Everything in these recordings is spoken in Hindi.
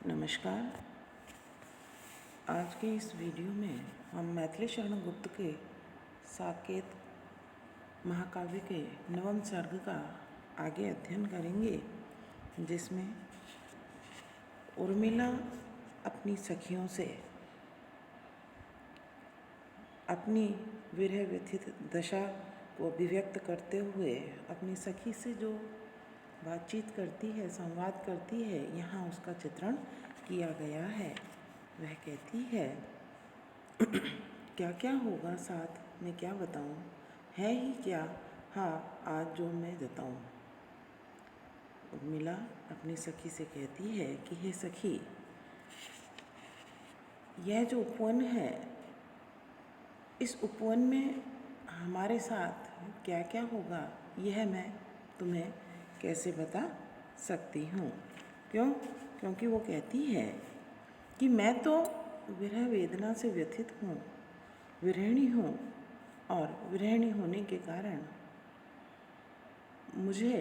नमस्कार। आज के इस वीडियो में हम मैथिली शरण गुप्त के साकेत महाकाव्य के नवम सर्ग का आगे अध्ययन करेंगे, जिसमें उर्मिला अपनी सखियों से अपनी विरह व्यथित दशा को अभिव्यक्त करते हुए अपनी सखी से जो बातचीत करती है, संवाद करती है, यहाँ उसका चित्रण किया गया है। वह कहती है, क्या क्या होगा साथ में क्या बताऊँ, है ही क्या हाँ आज जो मैं जताऊँ। उर्मिला अपनी सखी से कहती है कि हे सखी, यह जो उपवन है, इस उपवन में हमारे साथ क्या क्या होगा, यह मैं तुम्हें कैसे बता सकती हूँ। क्योंकि वो कहती है कि मैं तो विरह वेदना से व्यथित हूँ, विरहिणी हूँ, और विरहिणी होने के कारण मुझे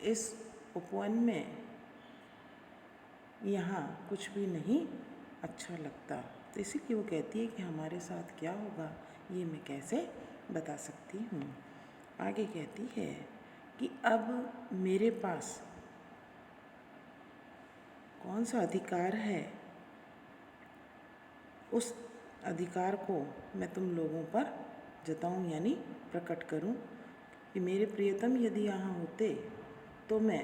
इस उपवन में यहाँ कुछ भी नहीं अच्छा लगता। तो इसीलिए वो कहती है कि हमारे साथ क्या होगा ये मैं कैसे बता सकती हूँ। आगे कहती है कि अब मेरे पास कौन सा अधिकार है, उस अधिकार को मैं तुम लोगों पर जताऊं, यानी प्रकट करूं कि मेरे प्रियतम यदि यहाँ होते तो मैं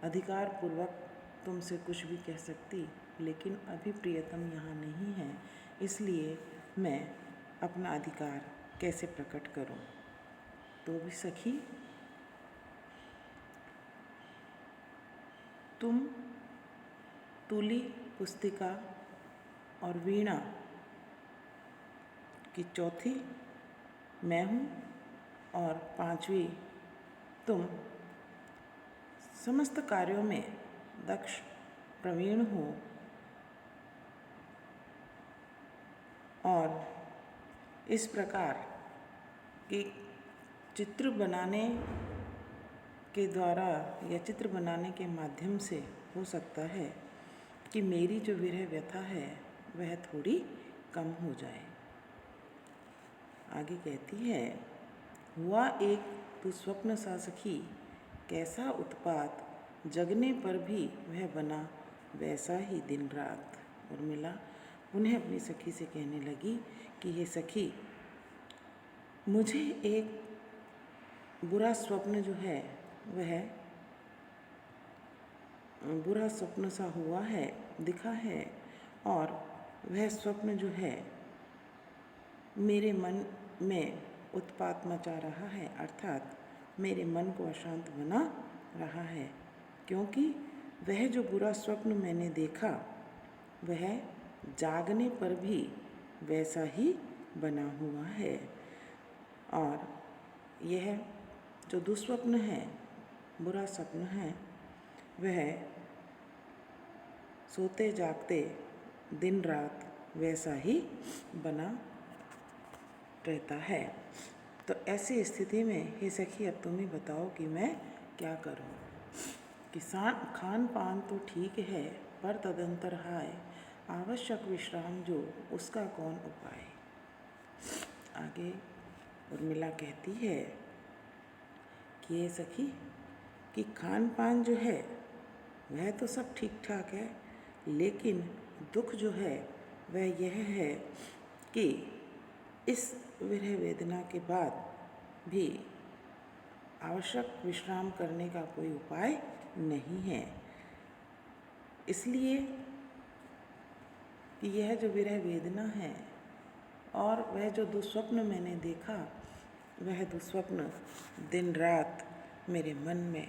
अधिकार पूर्वक तुमसे कुछ भी कह सकती, लेकिन अभी प्रियतम यहाँ नहीं है, इसलिए मैं अपना अधिकार कैसे प्रकट करूं। तो भी सखी, तुम तुली, पुस्तिका और वीणा की चौथी मैं हूँ, और पांचवी तुम समस्त कार्यों में दक्ष प्रवीण हो, और इस प्रकार के चित्र बनाने के द्वारा या चित्र बनाने के माध्यम से हो सकता है कि मेरी जो विरह व्यथा है वह थोड़ी कम हो जाए। आगे कहती है, हुआ एक दुस्वप्न सा सखी, कैसा उत्पात, जगने पर भी वह बना वैसा ही दिन रात। उर्मिला उन्हें अपनी सखी से कहने लगी कि ये सखी, मुझे एक बुरा स्वप्न जो है वह बुरा स्वप्न सा हुआ है, दिखा है, और वह स्वप्न जो है मेरे मन में उत्पात मचा रहा है, अर्थात मेरे मन को अशांत बना रहा है, क्योंकि वह जो बुरा स्वप्न मैंने देखा वह जागने पर भी वैसा ही बना हुआ है, और यह जो दुस्वप्न है, बुरा स्वप्न है, वह सोते जागते दिन रात वैसा ही बना रहता है। तो ऐसी स्थिति में हे सखी, अब तुम ही बताओ कि मैं क्या करूं। किसान खान पान तो ठीक है, पर तदंतर हाय, आवश्यक विश्राम जो उसका कौन उपाय। आगे उर्मिला कहती है कि ये सखी, कि खान पान जो है वह तो सब ठीक ठाक है, लेकिन दुख जो है वह यह है कि इस विरह वेदना के बाद भी आवश्यक विश्राम करने का कोई उपाय नहीं है। इसलिए कि यह जो विरह वेदना है और वह जो दुस्वप्न मैंने देखा, वह दुस्वप्न दिन रात मेरे मन में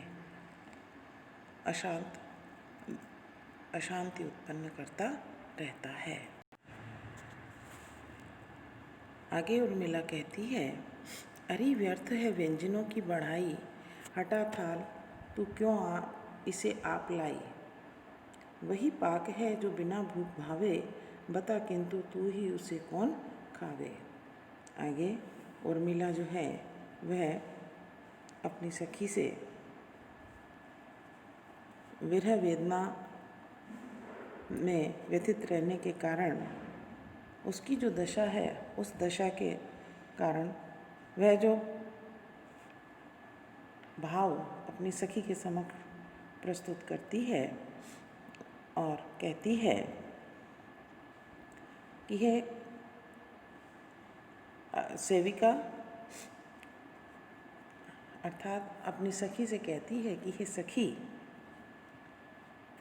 अशांति उत्पन्न करता रहता है। आगे उर्मिला कहती है, अरे व्यर्थ है व्यंजनों की बढ़ाई, हटा थाल तू क्यों इसे आप लाई। वही पाक है जो बिना भूख भावे, बता किंतु तू ही उसे कौन खावे। आगे उर्मिला जो है वह अपनी सखी से विरह वेदना में व्यथित रहने के कारण, उसकी जो दशा है उस दशा के कारण वह जो भाव अपनी सखी के समक्ष प्रस्तुत करती है और कहती है कि हे सेविका, अर्थात अपनी सखी से कहती है कि हे सखी,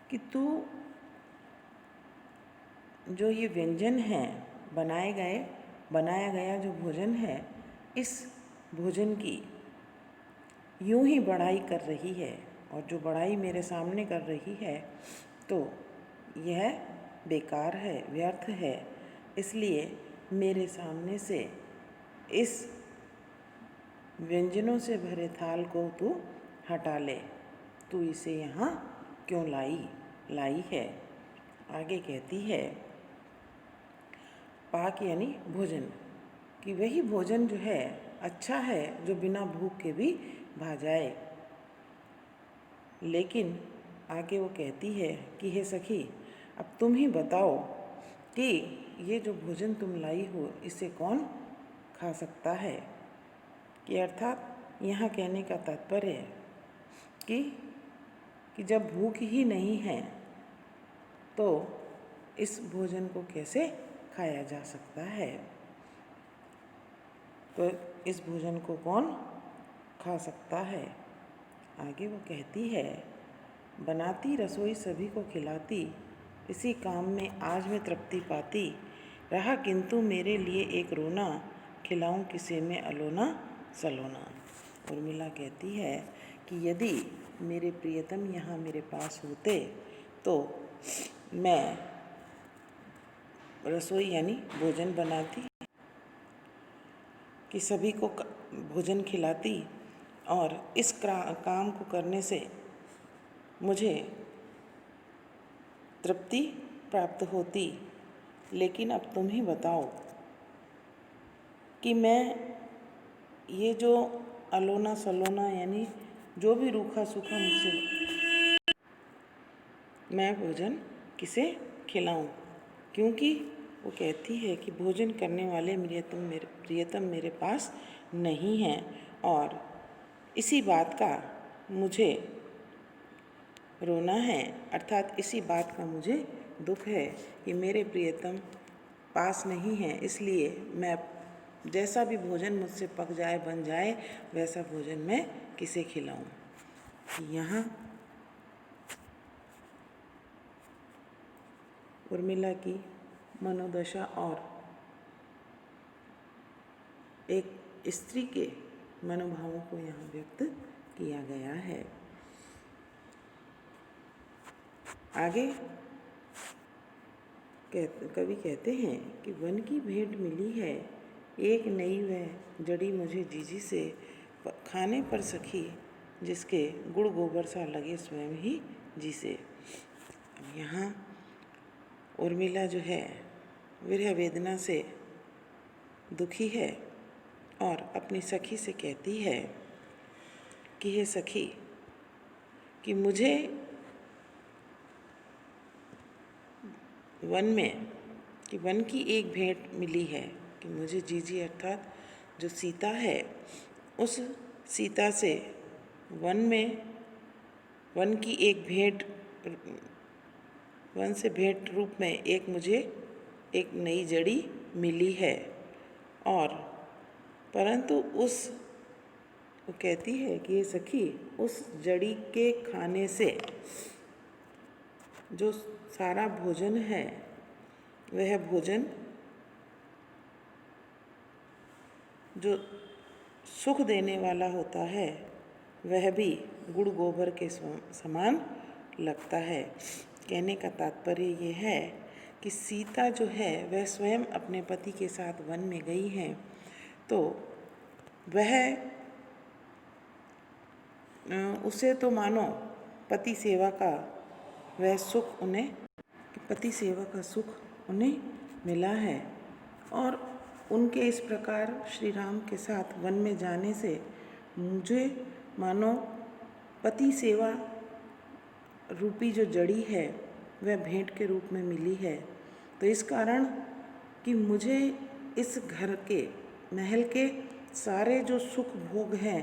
कि तू जो ये व्यंजन है बनाया गया जो भोजन है, इस भोजन की यूं ही बढ़ाई कर रही है, और जो बढ़ाई मेरे सामने कर रही है तो यह बेकार है, व्यर्थ है। इसलिए मेरे सामने से इस व्यंजनों से भरे थाल को तू हटा ले। तू इसे यहाँ क्यों लाई है। आगे कहती है पाक यानी भोजन, कि वही भोजन जो है अच्छा है जो बिना भूख के भी भा जाए। लेकिन आगे वो कहती है कि हे सखी, अब तुम ही बताओ कि ये जो भोजन तुम लाई हो इसे कौन खा सकता है। कि अर्थात यहाँ कहने का तात्पर्य है कि जब भूख ही नहीं है तो इस भोजन को कैसे खाया जा सकता है। तो इस भोजन को कौन खा सकता है। आगे वो कहती है, बनाती रसोई सभी को खिलाती, इसी काम में आज मैं तृप्ति पाती। रहा किंतु मेरे लिए एक रोना, खिलाऊं किसे में अलोना सलोना। उर्मिला कहती है कि यदि मेरे प्रियतम यहाँ मेरे पास होते तो मैं रसोई यानी भोजन बनाती, कि सभी को भोजन खिलाती, और इस काम को करने से मुझे तृप्ति प्राप्त होती। लेकिन अब तुम ही बताओ कि मैं ये जो अलोना सलोना यानी जो भी रूखा सूखा मुझसे मैं भोजन किसे खिलाऊं। क्योंकि वो कहती है कि भोजन करने वाले प्रियतम मेरे पास नहीं हैं, और इसी बात का मुझे रोना है। अर्थात इसी बात का मुझे दुख है कि मेरे प्रियतम पास नहीं है, इसलिए मैं जैसा भी भोजन मुझसे पक जाए बन जाए वैसा भोजन मैं किसे खिलाऊं। यहाँ उर्मिला की मनोदशा और एक स्त्री के मनोभावों को यहाँ व्यक्त किया गया है। आगे कवि कहते हैं कि वन की भेंट मिली है, एक नई वह जड़ी मुझे जीजी से, खाने पर सखी जिसके गुड़ गोबर सा लगे स्वयं ही जी से। अब यहाँ उर्मिला जो है विरह वेदना से दुखी है और अपनी सखी से कहती है कि हे सखी, कि मुझे वन की एक भेंट मिली है, कि मुझे जीजी अर्थात जो सीता है उस सीता से वन की एक भेंट, वन से भेंट रूप में एक मुझे एक नई जड़ी मिली है। और परंतु वो कहती है कि ये सखी, उस जड़ी के खाने से जो सारा भोजन है वह भोजन जो सुख देने वाला होता है वह भी गुड़ गोबर के समान लगता है। कहने का तात्पर्य ये है कि सीता जो है वह स्वयं अपने पति के साथ वन में गई हैं, तो वह उसे तो मानो पति सेवा का वह सुख उन्हें मिला है, और उनके इस प्रकार श्री राम के साथ वन में जाने से मुझे मानो पति सेवा रूपी जो जड़ी है वह भेंट के रूप में मिली है। तो इस कारण कि मुझे इस घर के महल के सारे जो सुख भोग हैं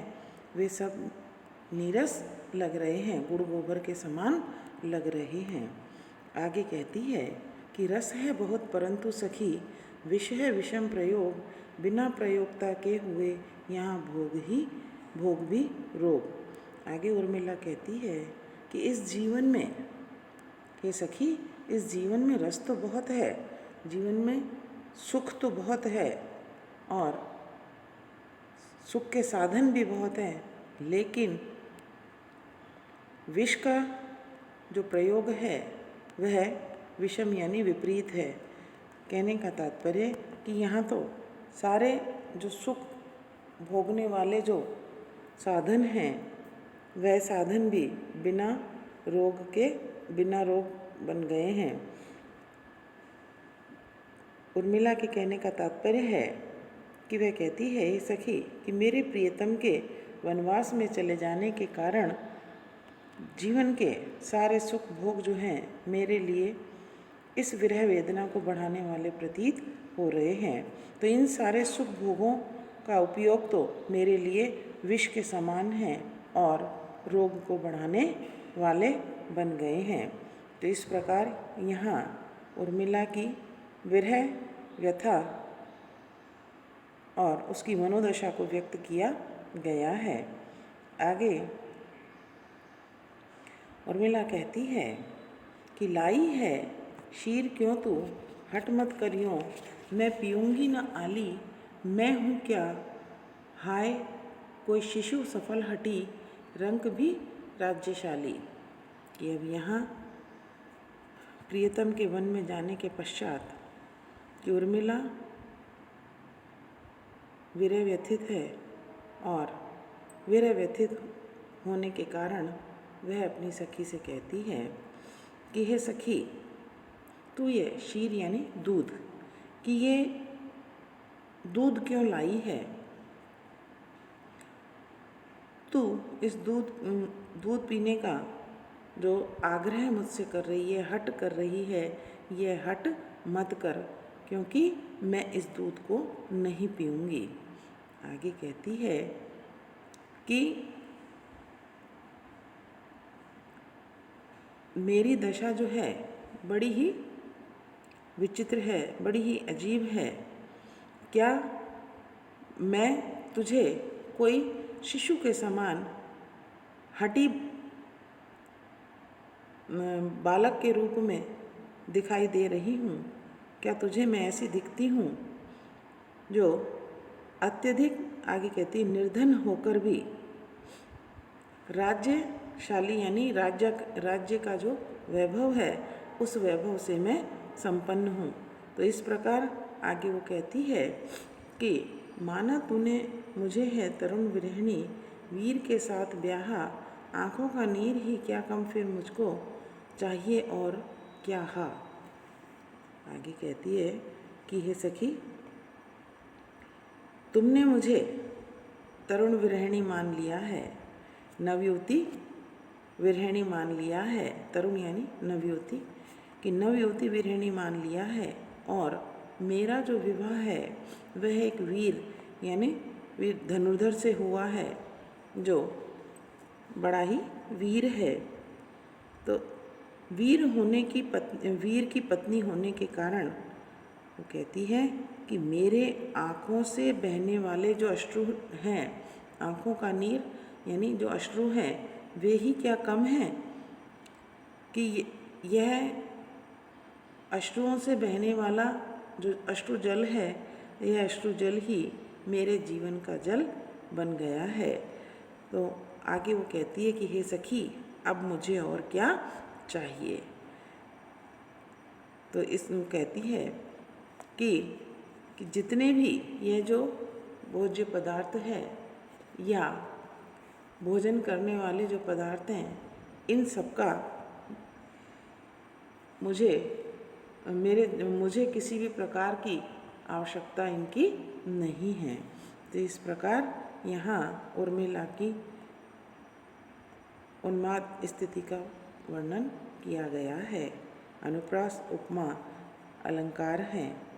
वे सब नीरस लग रहे हैं, गुड़ गोबर के समान लग रहे हैं। आगे कहती है कि रस है बहुत परंतु सखी, विष है विषम प्रयोग, बिना प्रयोगता के हुए यहाँ भोग भी रोग। आगे उर्मिला कहती है कि इस जीवन में, हे सखी, इस जीवन में रस तो बहुत है, जीवन में सुख तो बहुत है और सुख के साधन भी बहुत हैं, लेकिन विष का जो प्रयोग है वह विषम यानी विपरीत है। कहने का तात्पर्य कि यहाँ तो सारे जो सुख भोगने वाले जो साधन हैं वह साधन भी बिना रोग बन गए हैं। उर्मिला के कहने का तात्पर्य है कि वह कहती है, हे सखी, कि मेरे प्रियतम के वनवास में चले जाने के कारण जीवन के सारे सुख भोग जो हैं मेरे लिए इस विरह वेदना को बढ़ाने वाले प्रतीत हो रहे हैं। तो इन सारे सुख भोगों का उपयोग तो मेरे लिए विष के समान हैं और रोग को बढ़ाने वाले बन गए हैं। तो इस प्रकार यहाँ उर्मिला की विरह व्यथा और उसकी मनोदशा को व्यक्त किया गया है। आगे उर्मिला कहती है कि लाई है शीर क्यों तू, हट मत करियो, मैं पीऊँगी न आली, मैं हूँ क्या, हाय कोई शिशु सफल हटी, रंक भी राज्यशाली। कि अब यहाँ प्रियतम के वन में जाने के पश्चात कि उर्मिला विरह व्यथित है और विरह व्यथित होने के कारण वह अपनी सखी से कहती है कि हे सखी, तू ये शीर यानी दूध, कि ये दूध क्यों लाई है, तू इस दूध पीने का जो आग्रह मुझसे कर रही है, हट कर रही है, यह हट मत कर, क्योंकि मैं इस दूध को नहीं पीऊँगी। आगे कहती है कि मेरी दशा जो है बड़ी ही विचित्र है, बड़ी ही अजीब है। क्या मैं तुझे कोई शिशु के समान हठी बालक के रूप में दिखाई दे रही हूँ? क्या तुझे मैं ऐसी दिखती हूँ जो अत्यधिक, आगे कहती, निर्धन होकर भी राज्यशाली यानी राज्य का जो वैभव है उस वैभव से मैं संपन्न हूँ। तो इस प्रकार आगे वो कहती है कि माना तूने मुझे है तरुण विरहिणी, वीर के साथ ब्याहा, आँखों का नीर ही क्या कम फिर मुझको चाहिए और क्या हा। आगे कहती है कि हे सखी, तुमने मुझे तरुण विरहिणी मान लिया है, नवयुवती विरहिणी मान लिया है, तरुण यानी नवयुवती, कि नवयुवती विरहिणी मान लिया है और मेरा जो विवाह है वह एक वीर यानी वीर धनुर्धर से हुआ है जो बड़ा ही वीर है। तो वीर की पत्नी होने के कारण वो कहती है कि मेरे आँखों से बहने वाले जो अश्रु हैं, आँखों का नीर यानी जो अश्रु हैं वे ही क्या कम हैं कि यह अश्रुओं से बहने वाला जो अश्रु जल है, यह अश्रु जल ही मेरे जीवन का जल बन गया है। तो आगे वो कहती है कि हे सखी, अब मुझे और क्या चाहिए। तो इसमें कहती है कि जितने भी ये जो भोज्य पदार्थ है या भोजन करने वाले जो पदार्थ हैं, इन सबका मुझे किसी भी प्रकार की आवश्यकता इनकी नहीं है। तो इस प्रकार यहाँ उर्मिला की उन्माद स्थिति का वर्णन किया गया है। अनुप्रास उपमा अलंकार हैं।